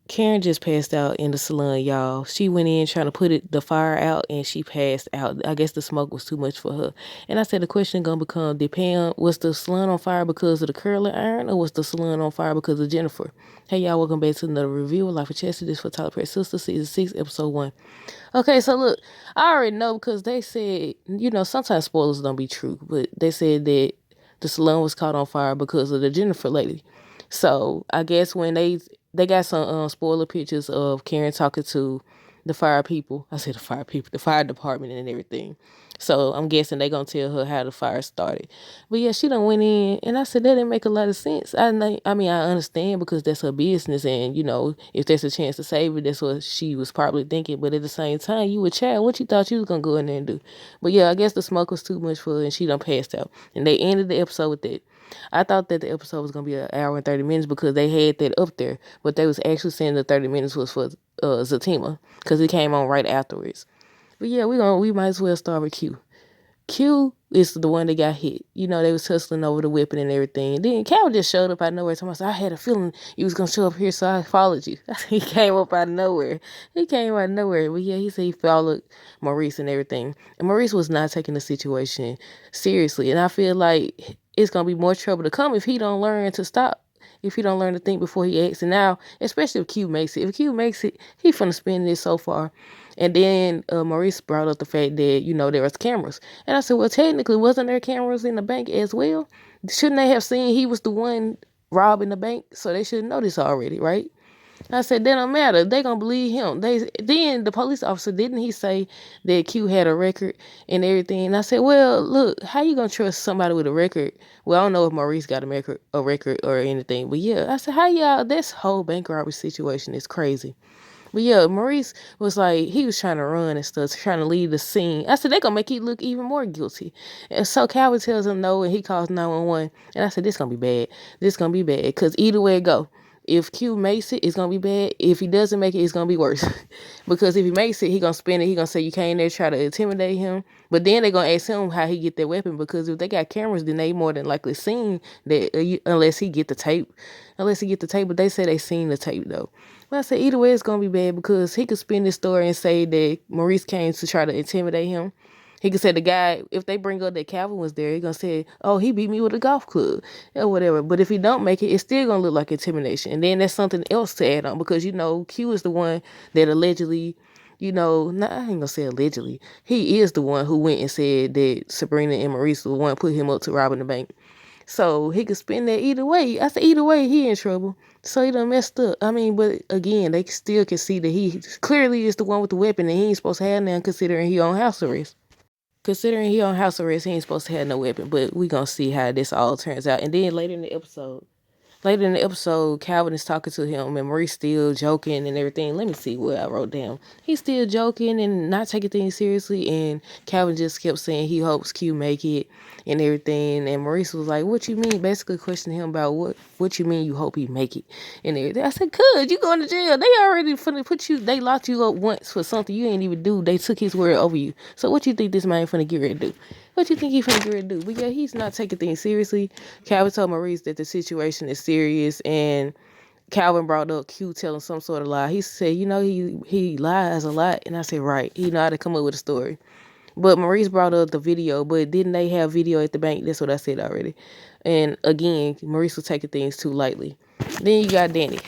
Karen just passed out in the salon, y'all. She went in trying to put the fire out and she passed out. I guess the smoke was too much for her. And I said the question gonna become, did Pam, was the salon on fire because of the curling iron or was the salon on fire because of Jennifer? Hey y'all, welcome back to another review of Life of Chester. This for Tyler Perry Sistas, season 6, episode 1. Okay, so look, I already know because they said, sometimes spoilers don't be true, but they said that the salon was caught on fire because of the Jennifer lady. So I guess when they got some spoiler pictures of Karen talking to the fire people. I said the fire people, the fire department and everything. So I'm guessing they gonna tell her how the fire started. But yeah, she done went in and I said that didn't make a lot of sense. I mean I understand because that's her business and if there's a chance to save it, that's what she was probably thinking. But at the same time, you a child, what you thought you was gonna go in there and do? But yeah, I guess the smoke was too much for her and she done passed out. And they ended the episode with that. I thought that the episode was gonna be an hour and 30 minutes because they had that up there, but they was actually saying the 30 minutes was for Zatima because it came on right afterwards. But yeah, we might as well start with Q. Q is the one that got hit. They was hustling over the weapon and everything. Then Cal just showed up out of nowhere. I had a feeling you was gonna show up here, so I followed you. He came up out of nowhere. He came out of nowhere. But yeah, he said he followed Maurice and everything. And Maurice was not taking the situation seriously. And I feel like it's gonna be more trouble to come if he don't learn to stop. If he don't learn to think before he acts. And now, especially if Q makes it. If Q makes it, he finna spin this so far. And then Maurice brought up the fact that, there was cameras. And I said, well, technically, wasn't there cameras in the bank as well? Shouldn't they have seen he was the one robbing the bank? So they should know this already, right? I said, that don't matter. They gonna believe him. Then the police officer, didn't he say that Q had a record and everything? And I said, well, look, how you gonna trust somebody with a record? Well, I don't know if Maurice got a record or anything, but yeah. I said, how y'all, this whole bank robbery situation is crazy. But yeah, Maurice was like, he was trying to run and stuff, trying to leave the scene. I said, they gonna make you look even more guilty. And so Calvin tells him no, and he calls 911. And I said, this gonna be bad. This gonna be bad. Because either way it go. If Q makes it, it's gonna be bad. If he doesn't make it, it's gonna be worse. Because if he makes it, he gonna spin it. He gonna say you came there try to intimidate him. But then they gonna ask him how he get that weapon. Because if they got cameras, then they more than likely seen that unless he get the tape. But they say they seen the tape though. But I said either way it's gonna be bad because he could spin this story and say that Maurice came to try to intimidate him. He could say the guy, if they bring up that Calvin was there, he gonna say, oh, he beat me with a golf club or whatever. But if he don't make it, it's still gonna look like intimidation. And then that's something else to add on because, Q is the one that allegedly, not, I ain't gonna say allegedly. He is the one who went and said that Sabrina and Maurice were the one put him up to robbing the bank. So he could spin that either way. I said either way, he in trouble. So he done messed up. I mean, but again, they still can see that he clearly is the one with the weapon and he ain't supposed to have none considering he on house arrest. Considering he on house arrest, he ain't supposed to have no weapon. But we gonna see how this all turns out. And then later in the episode, Calvin is talking to him and Maurice still joking and everything. Let me see what I wrote down. He's still joking and not taking things seriously. And Calvin just kept saying he hopes Q make it and everything. And Maurice was like, what you mean? Basically questioning him about what you mean you hope he make it and everything. I said, good, you going to jail. They already finna they locked you up once for something you ain't even do. They took his word over you. So what you think this man finna get ready to do? What you think he finna get ready to do? But yeah, he's not taking things seriously. Calvin told Maurice that the situation is serious, and Calvin brought up Q telling some sort of lie. He said, he lies a lot, and I said, right. He know how to come up with a story. But Maurice brought up the video, but didn't they have video at the bank? That's what I said already. And again, Maurice was taking things too lightly. Then you got Danni.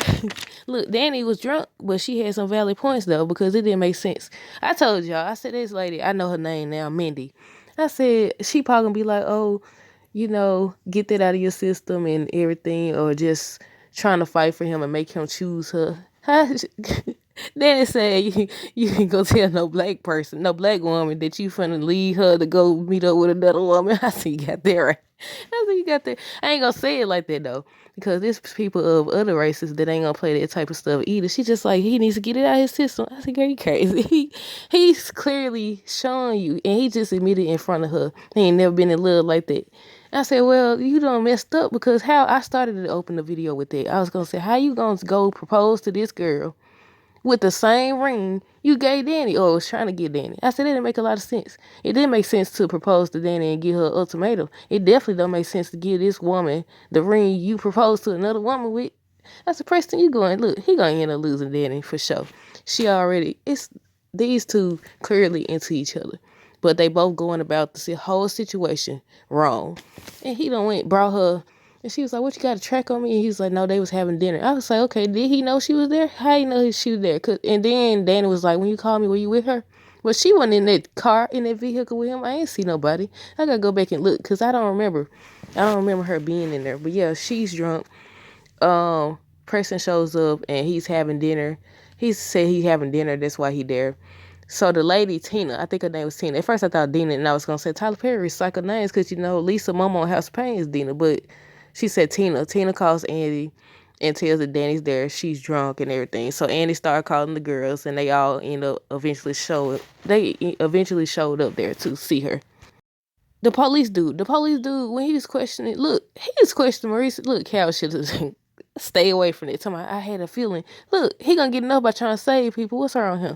Look, Danni was drunk, but she had some valid points though because it didn't make sense. I told y'all, I said this lady, I know her name now, Mindy. I said she probably gonna be like, oh, get that out of your system and everything, or just trying to fight for him and make him choose her. Then it said you can go tell no black person, no black woman that you finna leave her to go meet up with another woman. I see you got that right. I see you got that. I ain't gonna say it like that though, because there's people of other races that ain't gonna play that type of stuff either. She just like, he needs to get it out of his system. I said, girl, you crazy. He's clearly showing you, and he just admitted in front of her he ain't never been in love like that. I said, well, you done messed up because how I started to open the video with that. I was gonna say, how you gonna go propose to this girl with the same ring you gave Danni or was trying to get Danni? I said, it didn't make a lot of sense. It didn't make sense to propose to Danni and give her an ultimatum. It definitely don't make sense to give this woman the ring you proposed to another woman with. I said, Preston, you going, look, he gonna end up losing Danny for sure. It's these two clearly into each other. But they both going about the whole situation wrong. And he done brought her, and she was like, what, you got a track on me? And he was like, no, they was having dinner. I was like, okay, did he know she was there? How you know she was there? And then Danny was like, when you called me, were you with her? Well, she wasn't in that car, in that vehicle with him. I ain't see nobody. I gotta go back and look, because I don't remember her being in there. But yeah, she's drunk. Preston shows up and he's having dinner. He said he having dinner, that's why he there. So the lady, Tina, I think her name was Tina. At first I thought Dina, and I was going to say Tyler Perry recycle names because, Lisa Mama on House of Pain is Dina. But she said Tina. Tina calls Andy and tells that Danny's there. She's drunk and everything. So Andy started calling the girls, and they all end up eventually showed up there to see her. The police dude, when he was questioning, Maurice. Look, Cal should have stay away from it. I had a feeling. Look, he gonna get enough by trying to save people. What's wrong with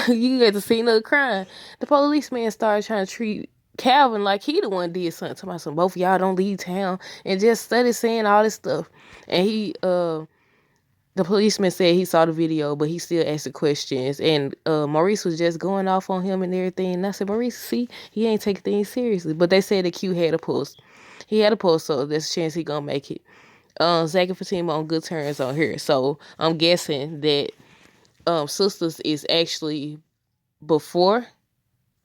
him? You get to see another crime. The policeman started trying to treat Calvin like he the one did something. Talking about some, both of y'all don't leave town, and just started saying all this stuff. And the policeman said he saw the video, but he still asked the questions. And Maurice was just going off on him and everything. And I said, Maurice, see, he ain't taking things seriously. But they said that Q had a pulse. He had a pulse, so there's a chance he gonna make it. Zach and Fatima on good terms on here. So I'm guessing that Sistas is actually before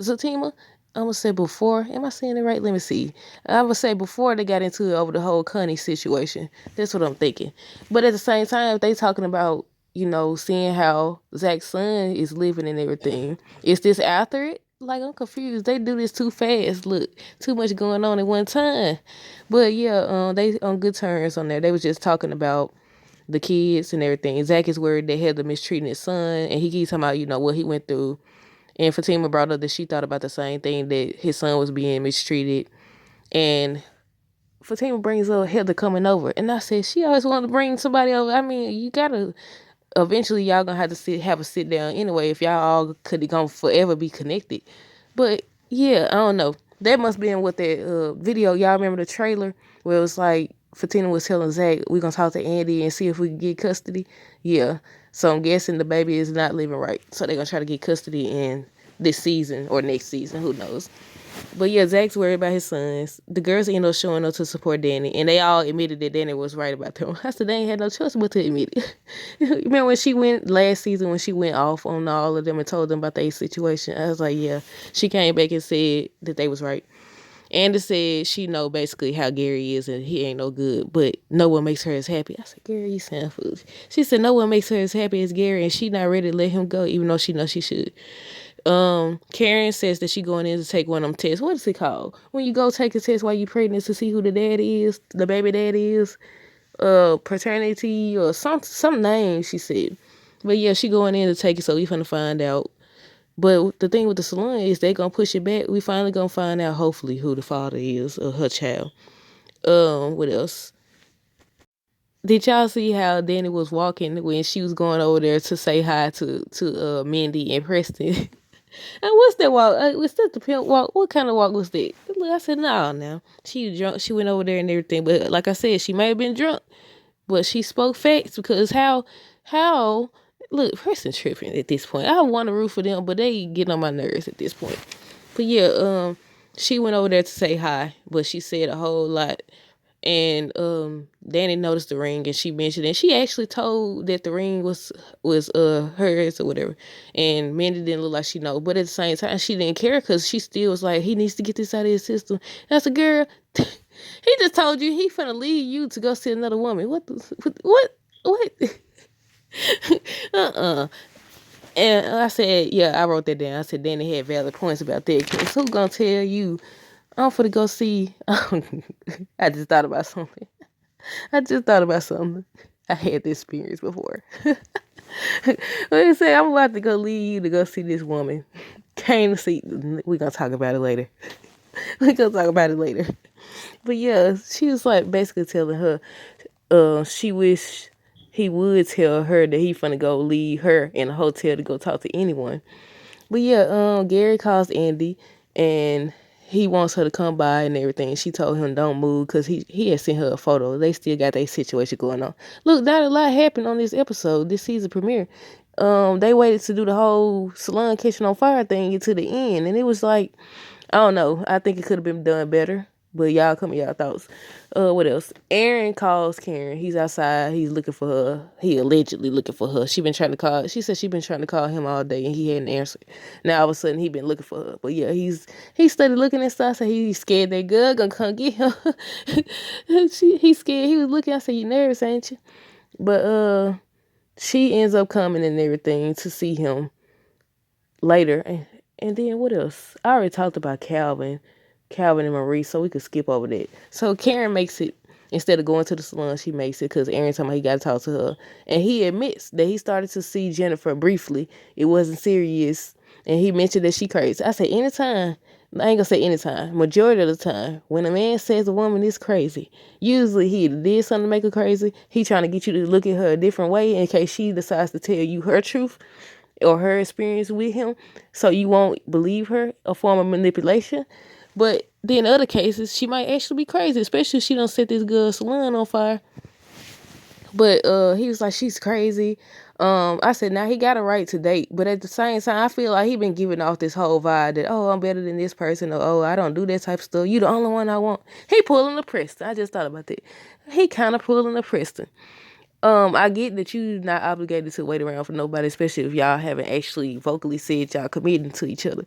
Zatima. I'm gonna say before. Am I saying it right? Let me see. I would say before they got into it over the whole Connie situation. That's what I'm thinking. But at the same time, they talking about, seeing how Zach's son is living and everything. Is this after it? Like, I'm confused. They do this too fast. Look, too much going on at one time. But yeah, they on good terms on there. They was just talking about the kids and everything. Zach is worried that Heather mistreating his son, and he keeps talking about, what he went through. And Fatima brought up that she thought about the same thing, that his son was being mistreated. And Fatima brings up Heather coming over. And I said, she always wanted to bring somebody over. I mean, you gotta, eventually y'all gonna have to have a sit down anyway if y'all all could gonna forever be connected. But yeah, I don't know. That must be in what that video, y'all remember the trailer where it was like Fatima was telling Zach, we're gonna talk to Andy and see if we can get custody. Yeah. So I'm guessing the baby is not living right. So they're gonna try to get custody in this season or next season, who knows. But yeah, Zach's worried about his sons. The girls end up showing up to support Danny, and they all admitted that Danny was right about them. I said they ain't had no choice but to admit it. You remember when she went last season, when she went off on all of them and told them about their situation? I was like, yeah. She came back and said that they was right. Andy said she know basically how Gary is and he ain't no good, but no one makes her as happy. I said, Gary, you sound foolish. She said no one makes her as happy as Gary, and she not ready to let him go, even though she knows she should. Karen says that she going in to take one of them tests. What is it called? When you go take a test while you pregnant to see who the dad is, the baby dad is, paternity or some name, she said. But yeah, she going in to take it, so we finna find out. But the thing with the salon is they gonna push it back. We finally gonna find out, hopefully, who the father is of her child. What else? Did y'all see how Danny was walking when she was going over there to say hi to Mindy and Preston? And what's that walk? Was that the pimp walk? What kind of walk was that? I said, no, now. She was drunk. She went over there and everything. But like I said, she may have been drunk. But she spoke facts, because how, look, Preston tripping at this point. I want to root for them, but they get on my nerves at this point. But yeah, she went over there to say hi, but she said a whole lot. And Danny noticed the ring, and she mentioned it. She actually told that the ring was hers or whatever. And Mandy didn't look like she know, but at the same time she didn't care, because she still was like, he needs to get this out of his system. And I said, girl, he just told you he finna leave you to go see another woman. What? And I said, yeah, I wrote that down. I said Danny had valid points about that, because who gonna tell you I'm finna go see? I just thought about something. I had this experience before. What he say? I'm about to go leave you to go see this woman. Came to see. We're gonna talk about it later. But yeah, she was like basically telling her, she wish he would tell her that he finna go leave her in a hotel to go talk to anyone. But yeah, Gary calls Andy, and he wants her to come by and everything. She told him don't move because he had sent her a photo. They still got their situation going on. Look, not a lot happened on this episode, this season premiere. They waited to do the whole salon catching on fire thing to the end, and it was like, I don't know. I think it could have been done better. But y'all come with y'all thoughts. What else? Aaron calls Karen. He's outside. He's looking for her. He allegedly looking for her. She said she been trying to call him all day and he hadn't answered. Now all of a sudden he been looking for her. But yeah, he started looking and stuff. So he's scared that girl gonna come get him. He's scared. He was looking. I said, you nervous, ain't you? But she ends up coming and everything to see him later. And then what else? I already talked about Calvin and Marie, so we could skip over that. So Karen makes it, instead of going to the salon, she makes it because Aaron told me he got to talk to her. And he admits that he started to see Jennifer briefly. It wasn't serious. And he mentioned that she crazy. I said, anytime, I ain't gonna say anytime, majority of the time, when a man says a woman is crazy, usually he did something to make her crazy. He trying to get you to look at her a different way in case she decides to tell you her truth or her experience with him, so you won't believe her, a form of manipulation. But then in other cases, she might actually be crazy, especially if she don't set this girl's salon on fire. But he was like, she's crazy. I said, now he got a right to date, but at the same time, I feel like he been giving off this whole vibe that, oh, I'm better than this person, or oh, I don't do that type of stuff. You the only one I want. He pulling the Preston. I just thought about that. He kind of pulling the Preston. I get that you're not obligated to wait around for nobody, especially if y'all haven't actually vocally said y'all committing to each other.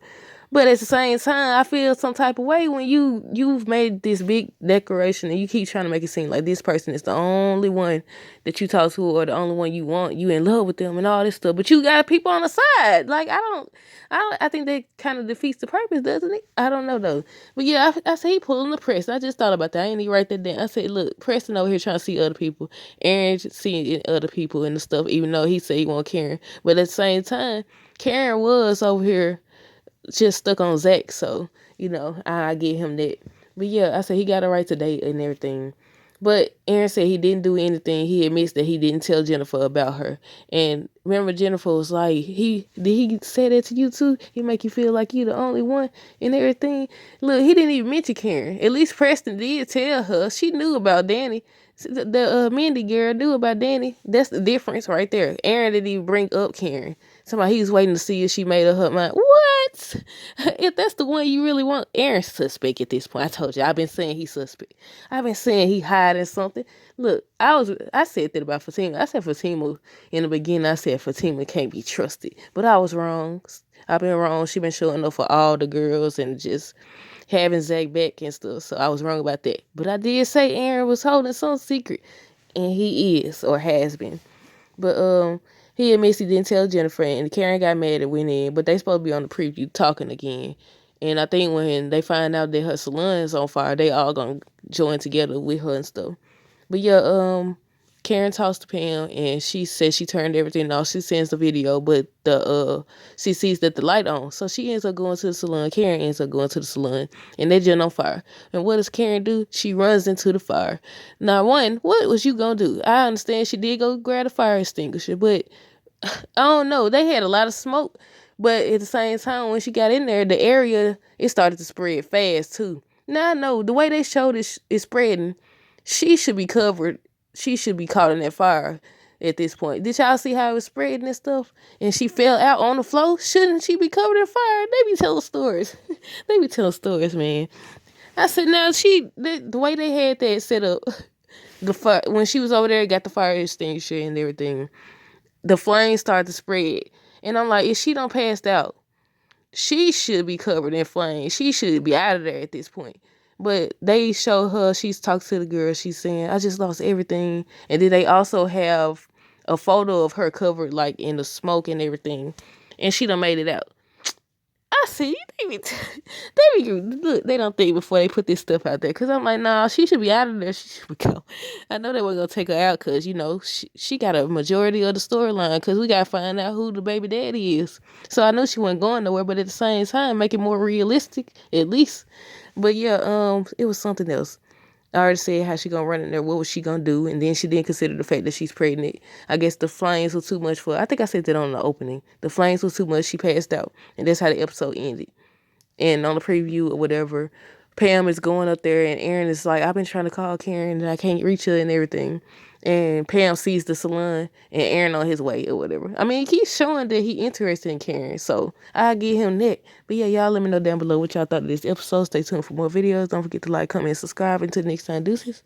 But at the same time, I feel some type of way when you've made this big declaration and you keep trying to make it seem like this person is the only one that you talk to or the only one you want. You in love with them and all this stuff, but you got people on the side. Like I think that kind of defeats the purpose, doesn't it? I don't know though. But yeah, I said he pulling the Preston. I just thought about that. I ain't even write that down. I said, look, Preston over here trying to see other people. Aaron seeing other people and the stuff, even though he said he want Karen. But at the same time, Karen was over here just stuck on Zach, so I get him that. But yeah, I said he got a right to date and everything. But Aaron said he didn't do anything. He admits that he didn't tell Jennifer about her. And remember, Jennifer was like, did he say that to you too? He make you feel like you the only one and everything. Look, he didn't even mention Karen. At least Preston did tell her. She knew about Danny. The Mindy girl knew about Danny. That's the difference right there. Aaron didn't even bring up Karen. Somebody he was waiting to see if she made up her mind. What? If that's the one you really want, Aaron's suspect at this point. I told you, I've been saying he's suspect. I've been saying he hiding something. Look, I said that about Fatima. I said Fatima in the beginning. I said Fatima can't be trusted, but I was wrong. I've been wrong. She been showing up for all the girls and just having Zach back and stuff. So I was wrong about that. But I did say Aaron was holding some secret, and he is or has been. But he admits he didn't tell Jennifer, and Karen got mad and went in. But they supposed to be on the preview talking again. And I think when they find out that her salon is on fire, they all gonna join together with her and stuff. But yeah, Karen talks to Pam and she says she turned everything off. She sends the video, but she sees that the light on. So she ends up going to the salon. Karen ends up going to the salon and they're just on fire. And what does Karen do? She runs into the fire. Now, one, what was you gonna do? I understand she did go grab a fire extinguisher, but I don't know. They had a lot of smoke, but at the same time, when she got in there, the area, it started to spread fast too. Now I know the way they showed it is spreading. She should be covered. She should be caught in that fire at this point. Did y'all see how it was spreading and stuff? And she fell out on the floor. Shouldn't she be covered in fire? They be telling stories. They be telling stories, man. I said, now the way they had that set up, the fire, when she was over there, got the fire extinguisher and everything, the flames started to spread. And I'm like, if she don't passed out, she should be covered in flames. She should be out of there at this point. But they show her, she's talking to the girl, she's saying, I just lost everything. And then they also have a photo of her covered like in the smoke and everything. And she done made it out. I see, look, they don't think before they put this stuff out there. Because I'm like, nah, she should be out of there. She should be gone. I know they were going to take her out because, she got a majority of the storyline because we got to find out who the baby daddy is. So I know she wasn't going nowhere, but at the same time, make it more realistic, at least. But yeah, it was something else. I already said how she gonna run in there. What was she gonna do? And then she didn't consider the fact that she's pregnant. I guess the flames were too much for her. I think I said that on the opening. The flames were too much. She passed out. And that's how the episode ended. And on the preview or whatever, Pam is going up there and Aaron is like, I've been trying to call Karen and I can't reach her and everything. And Pam sees the salon and Aaron on his way or whatever. I mean, he keeps showing that he interested in Karen. So I'll give him that. But yeah, y'all let me know down below what y'all thought of this episode. Stay tuned for more videos. Don't forget to like, comment, and subscribe. Until next time, deuces.